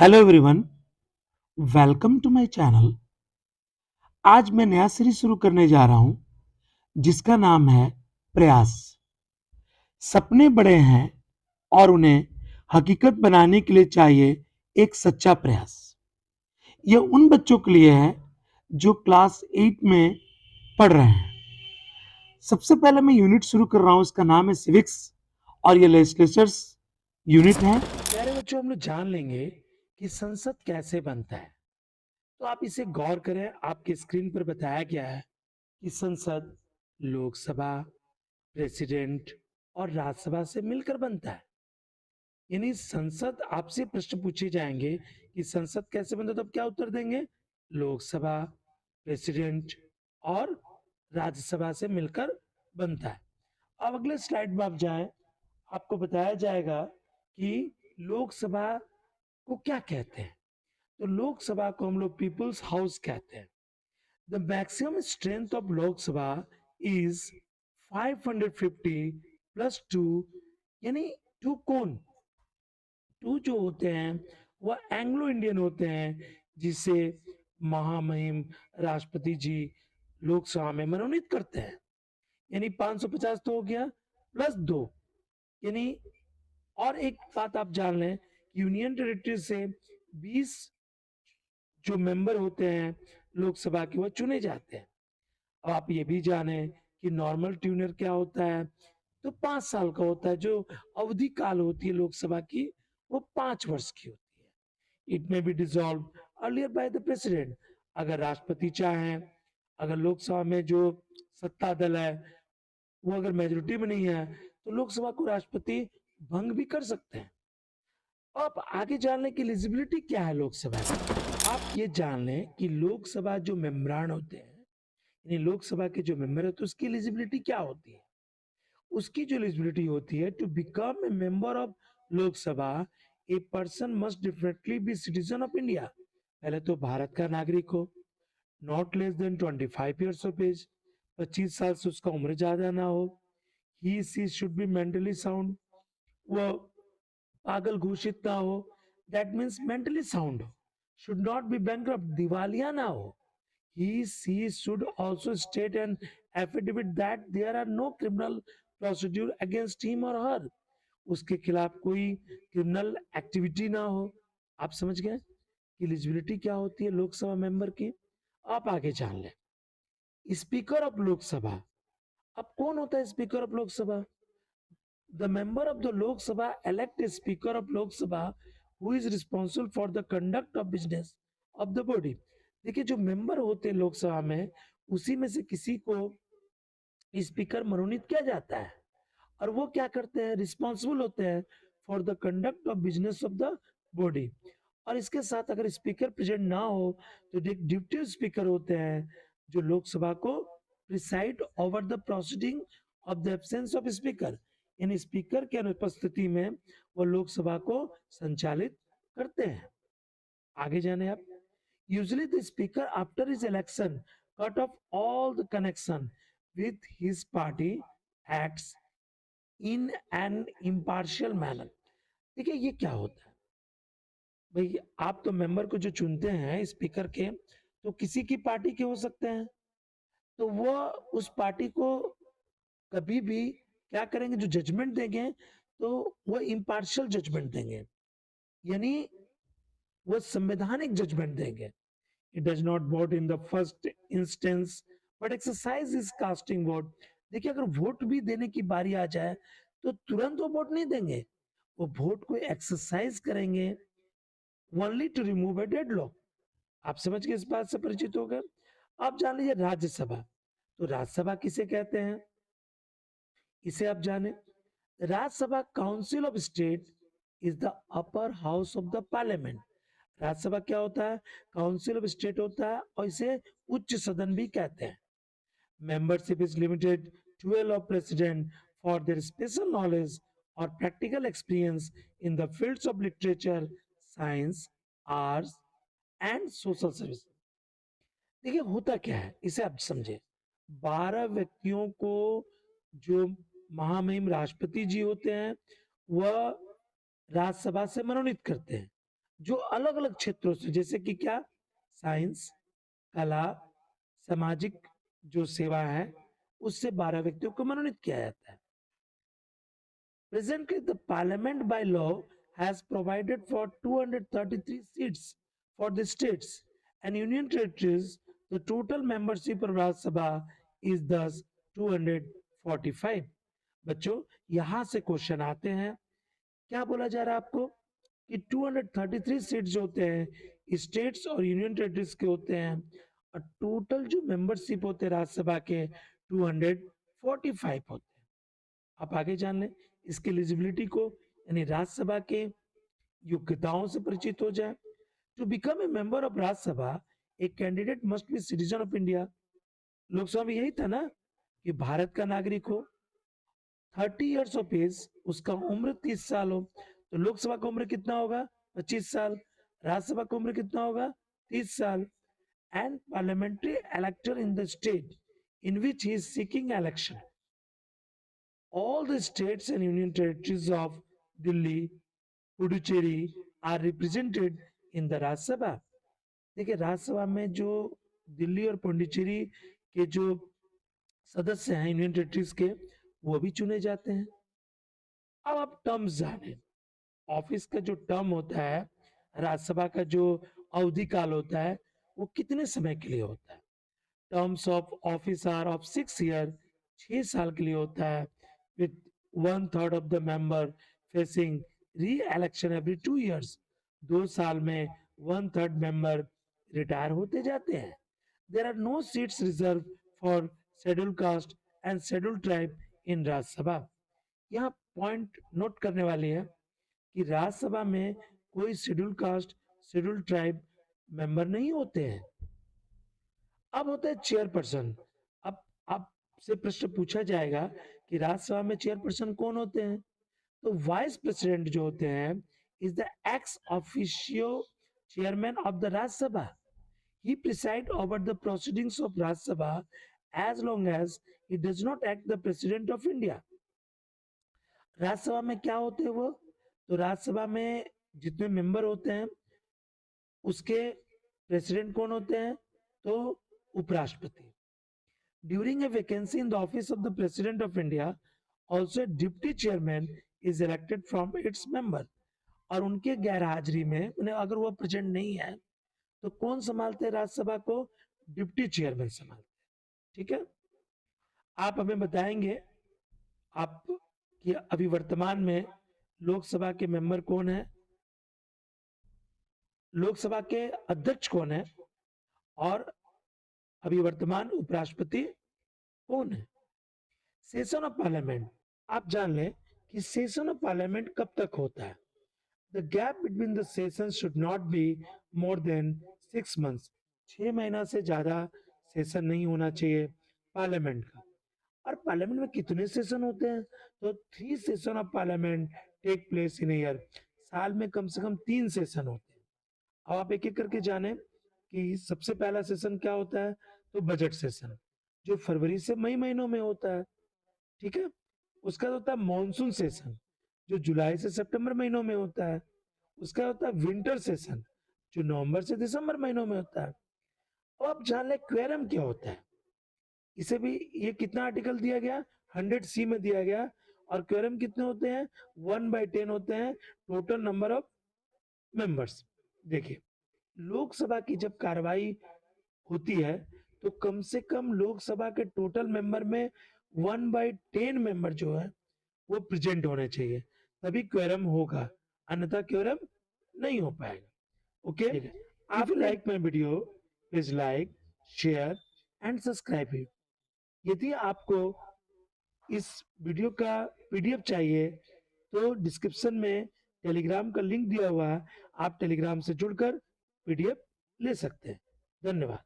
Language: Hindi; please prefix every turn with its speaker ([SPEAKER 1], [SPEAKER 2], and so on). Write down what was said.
[SPEAKER 1] Hello everyone, welcome to my channel. आज मैं नया सीरीज शुरू करने जा रहा हूं जिसका नाम है प्रयास। सपने बड़े हैं और उन्हें हकीकत बनाने के लिए चाहिए एक सच्चा प्रयास। यह उन बच्चों के लिए है जो क्लास 8 में पढ़ रहे हैं। सबसे पहले मैं यूनिट शुरू कर रहा हूं, इसका नाम है सिविक्स और ये लेजिस्लेचर्स यूनिट है। प्यारे बच्चों, हम लोग जान लेंगे कि संसद कैसे बनता है। तो आप इसे गौर करें, आपके स्क्रीन पर बताया गया है कि संसद लोकसभा, प्रेसिडेंट और राज्यसभा से मिलकर बनता है। यानी संसद आपसे प्रश्न पूछे जाएंगे कि संसद कैसे बनता है, तो आप क्या उत्तर देंगे? लोकसभा, प्रेसिडेंट और राज्यसभा से मिलकर बनता है। अब अगले स्लाइड में आप जाएं, आपको बताया जाएगा कि लोकसभा को क्या कहते हैं। तो लोकसभा को हम लोग पीपुल्स हाउस कहते हैं। The maximum strength of Lok Sabha is 550 plus 2, यानी 2 कौन? 2 जो होते हैं वह एंग्लो इंडियन होते हैं, जिसे महामहिम राष्ट्रपति जी लोकसभा में मनोनीत करते हैं। यानी 550 तो हो गया प्लस 2, यानी और एक बात आप जान लें, यूनियन टेरिटरी से 20 जो मेंबर होते हैं लोकसभा के, वह चुने जाते हैं। अब आप ये भी जाने कि नॉर्मल ट्यूनर क्या होता है, तो 5 साल का होता है। जो अवधि काल होती है लोकसभा की, वो 5 वर्ष की होती है। It may be dissolve earlier by the president. अगर राष्ट्रपति चाहें, अगर लोकसभा में जो सत्ता दल है वो अगर मेजोरिटी में नहीं है, तो लोकसभा को राष्ट्रपति भंग भी कर सकते हैं। अब आगे जानने की एलिजिबिलिटी क्या है लोकसभा की। आप ये जान लें कि लोकसभा जो मेम्बरान होते हैं, यानी लोकसभा के जो मेंबर है, तो उसकी एलिजिबिलिटी क्या होती है? उसकी जो एलिजिबिलिटी होती है, to become a member of Lok Sabha a person must definitely be citizen of India. पहले तो भारत का नागरिक हो, not less than 25 years of age, 25 साल से उसका उम्र ज्यादा ना हो। He she should be mentally sound, वो पागल घोषित ना हो, दैट मीन्स मेंटली साउंड हो। शुड नॉट बी बैंकरप्ट, दिवालिया ना हो। She should also state an affidavit that there are no criminal procedure against him or her. उसके खिलाफ कोई क्रिमिनल एक्टिविटी ना हो। आप समझ गए कि एलिजिबिलिटी क्या होती है लोकसभा मेंबर की। आप आगे जान लें, स्पीकर ऑफ लोकसभा। अब कौन होता है speaker of Lok Sabha? The member of the Lok Sabha elect a speaker of Lok Sabha who is responsible for the conduct of business of the body। देखिए, जो मेंबर होते हैं लोकसभा में, उसी में से किसी को स्पीकर मनोनीत किया जाता है, और वो क्या करते हैं? रिस्पॉन्सिबल होते हैं for the conduct of business of the body. और इसके साथ अगर स्पीकर प्रेजेंट ना हो, तो डिप्टी स्पीकर होते हैं जो लोकसभा को preside over the proceeding of the absence of speaker. यानी स्पीकर के अनुपस्थिति में वो लोकसभा को संचालित करते हैं। आगे जाने आप, usually the speaker after his election cut off all the connection with his party, acts in an impartial manner. देखिए, ये क्या होता है भाई? आप तो मेंबर को जो चुनते हैं स्पीकर के, तो किसी की पार्टी के हो सकते हैं, तो वो उस पार्टी को कभी भी क्या करेंगे? जो जजमेंट देंगे, तो वो इम्पार्शियल जजमेंट देंगे, यानी वो संवैधानिक जजमेंट देंगे। It does not vote in the first instance but exercise is casting vote। देखिए, अगर वोट भी देने की बारी आ जाए, तो तुरंत वो वोट नहीं देंगे, वो वोट को एक्सरसाइज करेंगे only to remove a deadlock. आप समझ के इस बात से परिचित हो गए। आप जान लीजिए राज्यसभा। तो राज्यसभा किसे कहते हैं, इसे आप जाने। Rajya Sabha council of state is the upper house of the parliament. Rajya Sabha क्या होता है? काउंसिल ऑफ स्टेट होता है, और इसे उच्च सदन भी कहते हैं। Membership is limited to a of president for their special knowledge और practical experience in the fields of literature, science, arts and social service. देखिए, होता क्या है, इसे आप समझे। 12 व्यक्तियों को जो महामहिम राष्ट्रपति जी होते हैं, वह राज्यसभा से मनोनीत करते हैं। जो अलग-अलग क्षेत्रों से, जैसे कि क्या, साइंस, कला, सामाजिक जो सेवा है, उससे 12 व्यक्तियों को मनोनीत किया जाता है। Presently, the parliament by law has provided for 233 seats for the states and union territories. The total membership of Rajya Sabha is thus 245. बच्चों, यहां से क्वेश्चन आते हैं। क्या बोला जा रहा है आपको कि 233 सीट्स जो होते हैं स्टेट्स और यूनियन टेरिटरीज के होते हैं, और टोटल जो मेंबरशिप होते हैं राज्यसभा के 245 होते हैं। आप आगे जान लें इसकी एलिजिबिलिटी को, यानी राज्यसभा के योग्यताओं से परिचित हो जाए। To become a member of Rajya Sabha a candidate must be citizen of India. Lok Sabha में यही था ना कि भारत का नागरिक हो, 30 ईयर्स ऑफ एज, उसका उम्र 30 साल हो। तो लोकसभा का उम्र कितना होगा? 25 साल। राज्यसभा का उम्र कितना होगा? 30 साल। And parliamentary इलेक्टर in the state in which he is seeking election. All the states and union territories of Delhi, Puducherry are represented in the Rajya Sabha. देखिए, राज्यसभा में जो दिल्ली और पुडुचेरी के जो सदस्य हैं यूनियन टेरिटरीज के, वो भी चुने जाते हैं। अब आप टर्म्स जाने, ऑफिस का जो टर्म होता है, राज्यसभा का जो अवधि काल होता है, वो कितने समय के लिए होता है? Terms of office are of 6 year, 6 साल के लिए होता है, with 1/3 of the member facing re-election every 2 years. 2 साल में 1/3 मेंबर रिटायर होते जाते हैं। There are no seats reserved for scheduled caste and scheduled tribe in Rajya Sabha. यहाँ पॉइंट नोट करने वाली है कि राज्यसभा में कोई schedule caste, schedule tribe member नहीं होते हैं। अब होता है चेयरपर्सन। अब आपसे प्रश्न पूछा जाएगा कि राज्यसभा में चेयरपर्सन कौन होते हैं? तो वाइस प्रेसिडेंट जो होते हैं is the ex officio chairman of the Rajya Sabha. He preside over the proceedings of Rajya Sabha as long as he does not act the president of India. Rajya Sabha में क्या होते हैं वो? तो राज्यसभा में जितने मेंबर होते हैं उसके प्रेसिडेंट कौन होते हैं? तो उपराष्ट्रपति। During a vacancy in the office of the president of India also deputy chairman is elected from its member. और उनके गैर हाजिरी में, अगर वो प्रेजेंट नहीं है, तो कौन संभालते हैं राज्यसभा को? डिप्टी चेयरमैन संभालते हैं। ठीक है, आप हमें बताएंगे आप कि अभी वर्तमान में लोकसभा के मेंबर कौन है, लोकसभा के अध्यक्ष कौन है, और अभी वर्तमान उपराष्ट्रपति कौन है। सेशन ऑफ पार्लियामेंट, आप जान लें कि सेशन ऑफ पार्लियामेंट कब तक होता है। The gap between the session should not be more than 6 months। 6 महीना से ज्यादा सेशन नहीं होना चाहिए पार्लियामेंट का। और पार्लियामेंट में कितने सेशन होते हैं? तो 3 session of parliament take place in year. साल में कम से कम 3 सेशन होते हैं। अब आप एक एक करके जाने कि सबसे पहला सेशन क्या होता है? तो बजट सेशन, जो फरवरी से मई महीनों में होता है। ठीक है, उसका होता है मॉनसून सेशन, जो जुलाई से सितंबर महीनों में होता है। उसका होता है विंटर सेशन, जो नवंबर से दिसंबर महीनों में होता है। अब आप जान ले क्वेरम क्या होता है। इसे भी ये कितना आर्टिकल दिया गया? 100C में दिया गया। और क्वेरम कितने होते हैं? 1/10 होते हैं टोटल नंबर ऑफ मेंबर्स। देखिए, लोकसभा की जब कार्रवाई होती है तो कम से कम लोकसभा के टोटल मेंबर में 1/10 मेंबर जो है वो प्रेजेंट होने चाहिए, तभी क्वेरम होगा, अन्यथा क्वेरम नहीं हो पाएगा। Okay, if you like my video please like, share and subscribe it. यदि आपको इस वीडियो का पीडीएफ चाहिए तो डिस्क्रिप्शन में टेलीग्राम का लिंक दिया हुआ है, आप टेलीग्राम से जुड़कर पीडीएफ ले सकते हैं। धन्यवाद।